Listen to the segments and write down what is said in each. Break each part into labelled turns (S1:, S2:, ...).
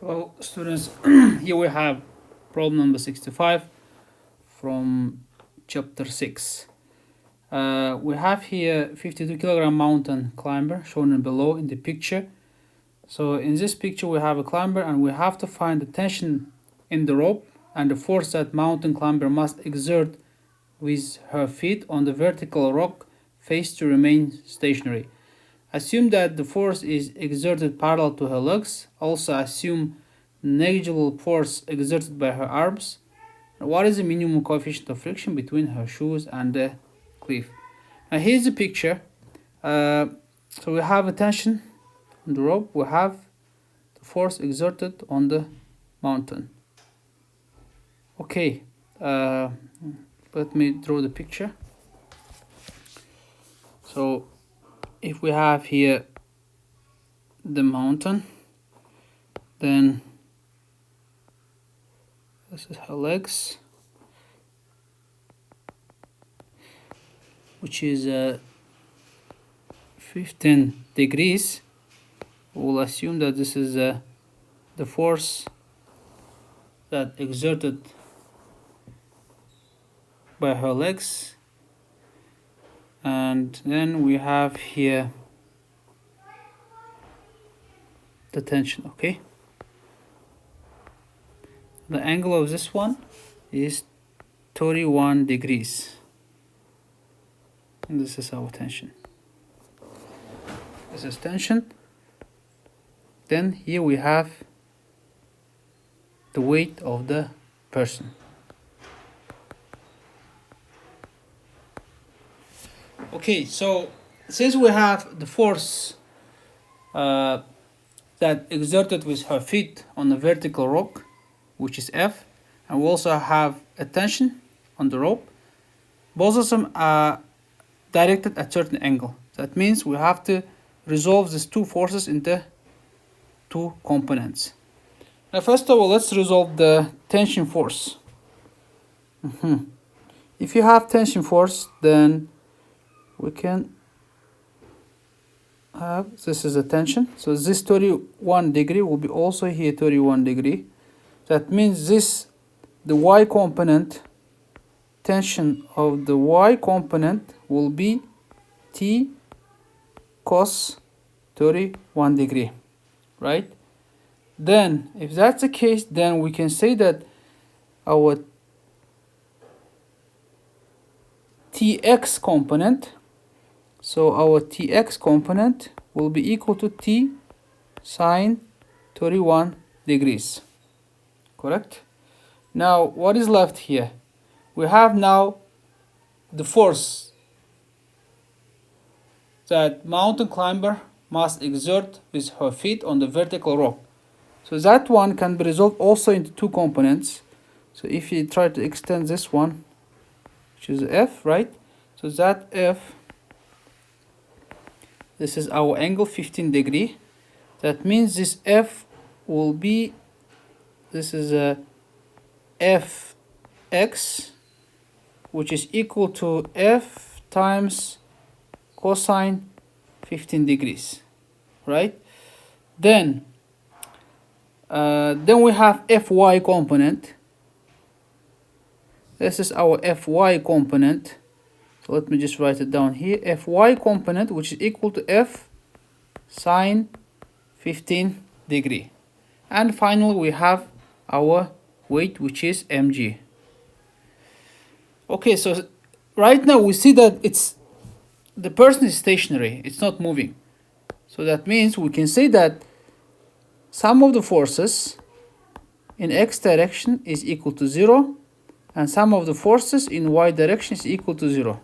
S1: Hello students, here we have problem number 65 from chapter 6. We have here 52-kilogram mountain climber shown below in the picture. So in this picture we have a climber and we have to find the tension in the rope and the force that mountain climber must exert with her feet on the vertical rock face to remain stationary. Assume that the force is exerted parallel to her legs. Also assume negligible force exerted by her arms. What is the minimum coefficient of friction between her shoes and the cliff? Now here's the picture. So we have a tension on the rope. We have the force exerted on the mountain. Okay, let me draw the picture. So if we have here the mountain, then this is her legs, which is 15 degrees. We'll assume that this is the force that exerted by her legs, and then we have here the tension. Okay, the angle of this one is 31 degrees, and this is our tension. This is tension. Then here we have the weight of the person. Okay, so since we have the force that exerted with her feet on the vertical rock, which is F, and we also have a tension on the rope, both of them are directed at certain angle. That means we have to resolve these two forces into two components. Now first of all, let's resolve the tension force. If you have tension force, then we can have, this is a tension, so this 31 degree will be also here 31 degree. That means this, the y component, tension of the y component will be T cos 31 degree, right? Then if that's the case, then we can say that our Tx component, so our Tx component will be equal to T sine 31 degrees, correct? Now what is left here? We have now the force that mountain climber must exert with her feet on the vertical rock. So that one can be resolved also into two components. So if you try to extend this one, which is F, right? So that F, this is our angle 15 degree. That means this F will be, this is a Fx, which is equal to F times cosine 15 degrees, right? Then we have Fy component. This is our Fy component. So let me just write it down here. Fy component, which is equal to F sine 15 degree. And finally, we have our weight, which is mg. Okay, so right now we see that the person is stationary. It's not moving. So that means we can say that sum of the forces in x direction is equal to 0, and sum of the forces in y direction is equal to 0,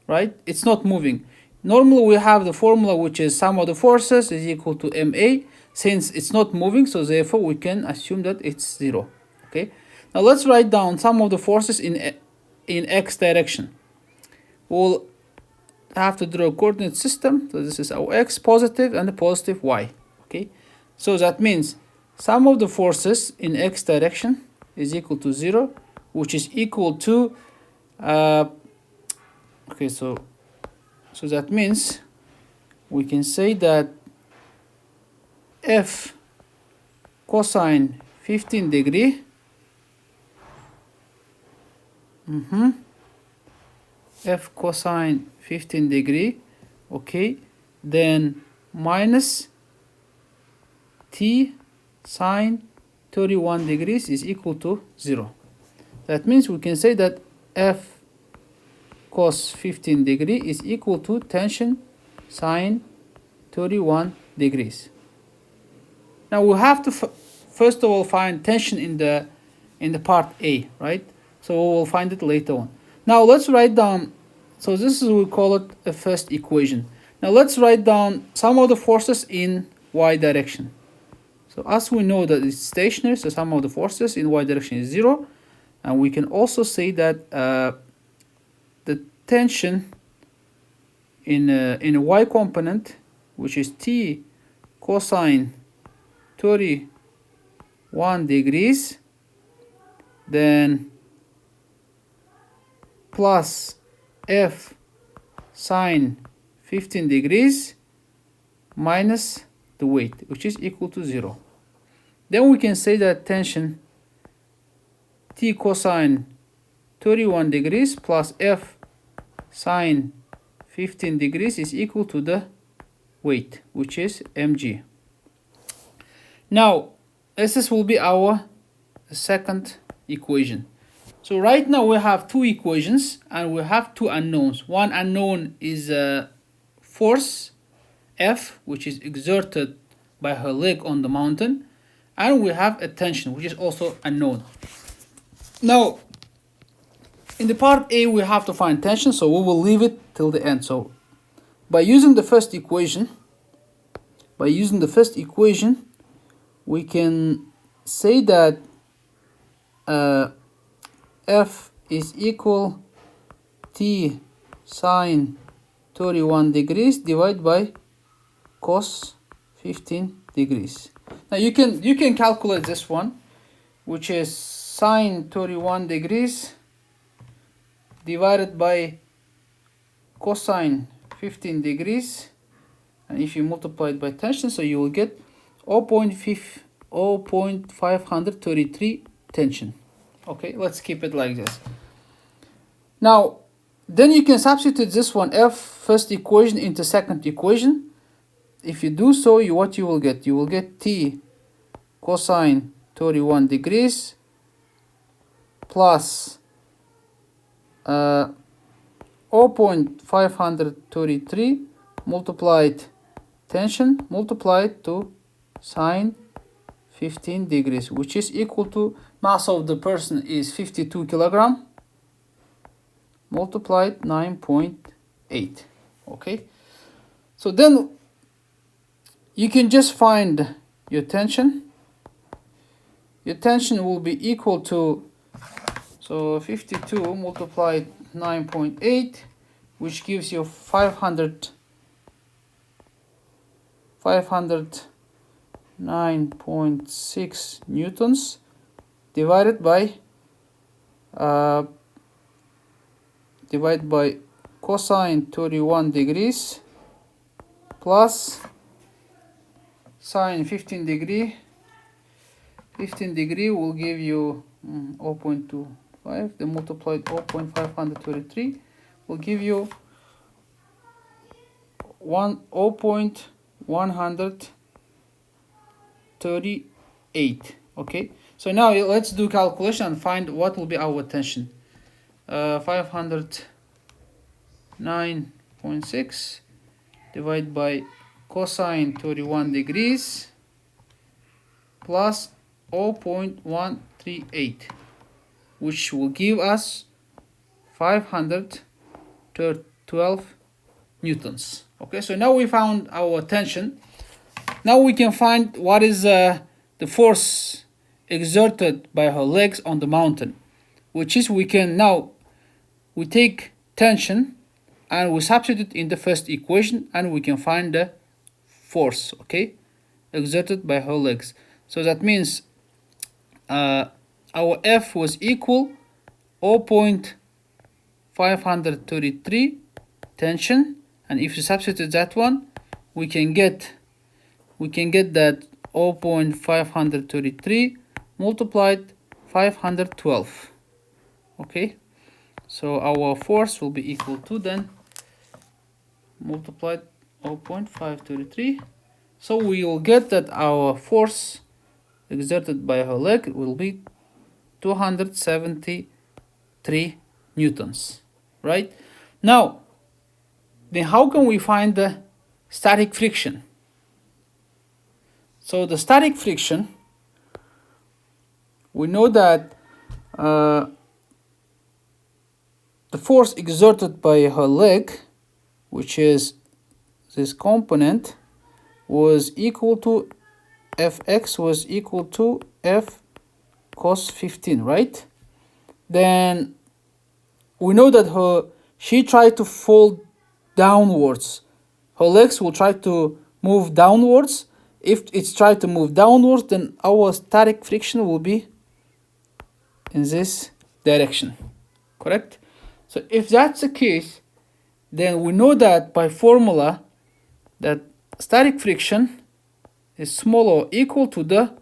S1: right? It's not moving. Normally we have the formula, which is sum of the forces is equal to ma. Since it's not moving, so therefore we can assume that it's 0. Okay, now let's write down sum of the forces in x direction. We'll have to draw a coordinate system. So this is our x positive and the positive y. Okay, so that means sum of the forces in x direction is equal to 0, which is equal to okay, so that means we can say that F cosine 15 degree f cosine 15 degree, okay, then minus t sine 31 degrees is equal to 0. That means we can say that f cos 15 degree is equal to tension sine 31 degrees. Now we have to first of all find tension in the part A, right? So we will find it later on. Now let's write down, so this is, we call it a first equation. Now let's write down some of the forces in y direction. So as we know that it's stationary, so sum of the forces in y direction is 0. And we can also say that the tension in a y component, which is t cosine 31 degrees, then plus f sine 15 degrees minus the weight, which is equal to 0. Then we can say that tension t cosine 31 degrees plus f sine 15 degrees is equal to the weight, which is mg. Now this will be our second equation. So right now we have two equations and we have two unknowns. One unknown is force F, which is exerted by her leg on the mountain, and we have a tension, which is also unknown. Now in the part A we have to find tension, so we will leave it till the end. So by using the first equation, we can say that F is equal t sine 31 degrees divided by cos 15 degrees. Now you can calculate this one, which is sine 31 degrees divided by cosine 15 degrees, and if you multiply it by tension, so you will get 0.533 tension. Okay, let's keep it like this. Now then you can substitute this one, F first equation, into second equation. If you do so, what you will get? You will get t cosine 31 degrees plus 0.533 multiplied tension multiplied to sine 15 degrees, which is equal to mass of the person is 52 kilogram multiplied 9.8. Okay, so then you can just find your tension. Your tension will be equal to, so 52 multiplied 9.8, which gives you 509.6 newtons divided by cosine 31 degrees plus sine 15 degree. 15 degree will give you 0.25. The multiplied 0.533 will give you 0.138. Okay, so now let's do calculation and find what will be our tension. 509.6 divided by cosine 31 degrees plus 0.138, which will give us 512 newtons. Okay, so now we found our tension. Now we can find what is the force exerted by her legs on the mountain, which is, we take tension and we substitute in the first equation and we can find the force, okay, exerted by her legs. So that means our F was equal 0.533 tension, and if you substitute that one, we can get that 0.533 multiplied 512. Okay, so our force will be equal to then multiplied 0.533. So we will get that our force exerted by her leg will be 273 newtons, right? Now, then how can we find the static friction? So the static friction, we know that the force exerted by her leg, which is this component, was equal to Fx was equal to F cos 15, right? Then we know that she tried to fall downwards. Her legs will try to move downwards. If it's tried to move downwards, then our static friction will be in this direction, correct? So if that's the case, then we know that by formula that static friction is small or equal to the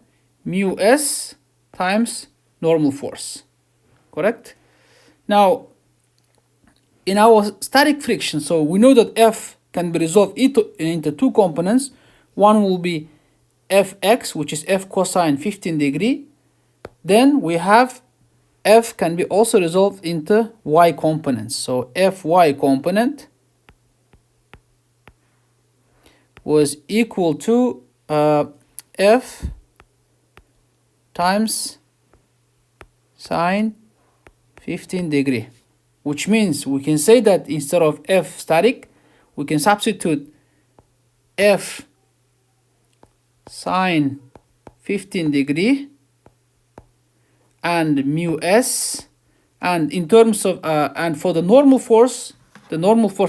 S1: mu s times normal force, correct? Now, in our static friction, so we know that F can be resolved into two components. One will be Fx, which is F cosine 15 degree. Then we have F can be also resolved into y components. So Fy component was equal to F times sine 15 degree, which means we can say that instead of F static, we can substitute F sine 15 degree and mu s, and in terms of and for the normal force,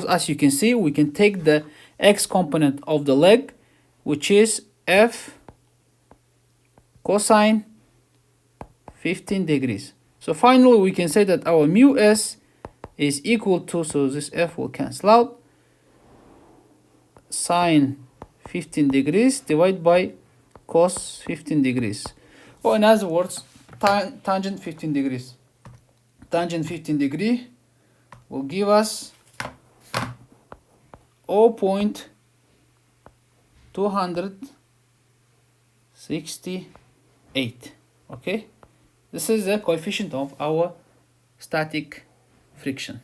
S1: as you can see, we can take the x component of the leg, which is F cosine 15 degrees. So finally we can say that our mu s is equal to, so this F will cancel out, sine 15 degrees divided by cos 15 degrees. Or in other words, tangent 15 degrees. Tangent 15 degree will give us 0.268. Okay, this is the coefficient of our static friction.